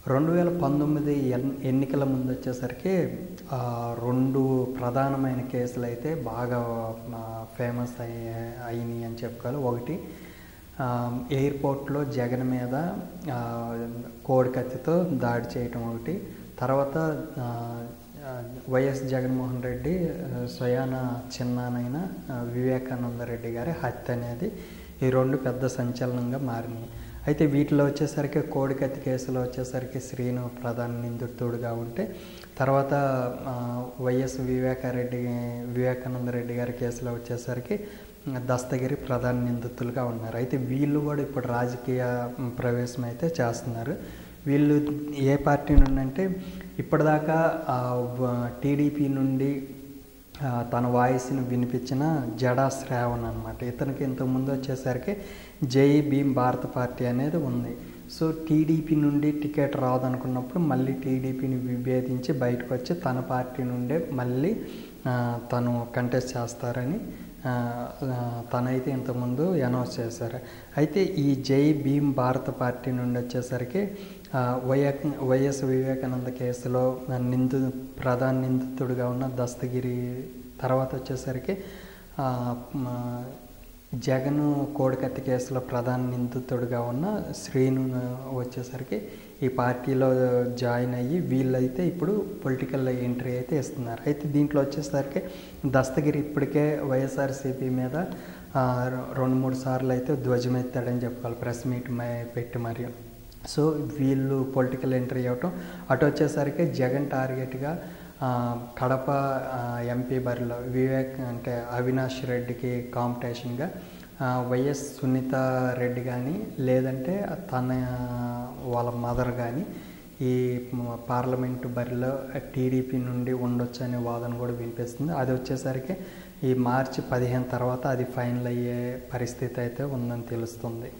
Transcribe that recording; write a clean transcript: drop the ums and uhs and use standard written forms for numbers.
2019 ఎన్నికల ముందు వచ్చేసరికి 2 ప్రధానమైన కేసులైతే బాగా ఫేమస్ అయినాయి అని చెప్పుకోవాలి. ఒకటి ఎయిర్పోర్ట్లో జగన్ మీద కోడి కత్తితో దాడి చేయటం ఒకటి. తర్వాత వైఎస్ జగన్మోహన్ రెడ్డి స్వయాన చిన్నానైన వివేకానంద రెడ్డి గారి హత్య అనేది ఈ 2 పెద్ద సంచలనంగా మారినాయి. అయితే వీటిలో వచ్చేసరికి కోడి కత్తి కేసులో వచ్చేసరికి శ్రీను ప్రధాన నిందితుడుగా ఉంటే, తర్వాత వైఎస్ వివేకానంద రెడ్డి గారి కేసులో వచ్చేసరికి దస్తగిరి ప్రధాన నిందితులుగా ఉన్నారు. అయితే వీళ్ళు కూడా ఇప్పుడు రాజకీయ ప్రవేశం అయితే చేస్తున్నారు. వీళ్ళు ఏ పార్టీ నుండి అంటే ఇప్పటిదాకా టీడీపీ నుండి తన వాయిస్ని వినిపించిన జడా శ్రావణ్ అనమాట. ఇతనికి ఇంతకుముందు వచ్చేసరికి జై భీమ్ భారత పార్టీ అనేది ఉంది. సో టీడీపీ నుండి టికెట్ రాదనుకున్నప్పుడు మళ్ళీ టీడీపీని విభేదించి బయటకు వచ్చి తన పార్టీ నుండే మళ్ళీ తను కంటెస్ట్ చేస్తారని తనైతే ఇంతకుముందు అనౌన్స్ చేశారు. అయితే ఈ జై భీమ్ భారత పార్టీ నుండి వచ్చేసరికి వైఎస్ వివేకానంద కేసులో ప్రధాన నిందితుడిగా ఉన్న దస్తగిరి, తర్వాత వచ్చేసరికి జగన్ కోడికత్తి కేసులో ప్రధాన నిందితుడిగా ఉన్న శ్రీను వచ్చేసరికి ఈ పార్టీలో జాయిన్ అయ్యి వీళ్ళైతే ఇప్పుడు పొలిటికల్ ఎంట్రీ అయితే ఇస్తున్నారు. అయితే దీంట్లో వచ్చేసరికి దస్తగిరి ఇప్పటికే వైఎస్ఆర్సీపీ మీద 2-3 సార్లు అయితే ధ్వజమెత్తాడని చెప్పుకోవాలి, ప్రెస్ మీట్ పెట్టి మరియు. సో వీళ్ళు పొలిటికల్ ఎంట్రీ అవ్వటం, అటు వచ్చేసరికి జగన్ టార్గెట్గా కడప ఎంపీ బరిలో అవినాష్ రెడ్డికి కాంపిటీషన్గా వైఎస్ సునీత రెడ్డి కానీ లేదంటే వాళ్ళ మదర్ కానీ ఈ పార్లమెంటు బరిలో టీడీపీ నుండి ఉండొచ్చు అనే వాదన కూడా వినిపిస్తుంది. అది వచ్చేసరికి ఈ మార్చి 15 తర్వాత అది ఫైనల్ అయ్యే పరిస్థితి అయితే ఉందని తెలుస్తుంది.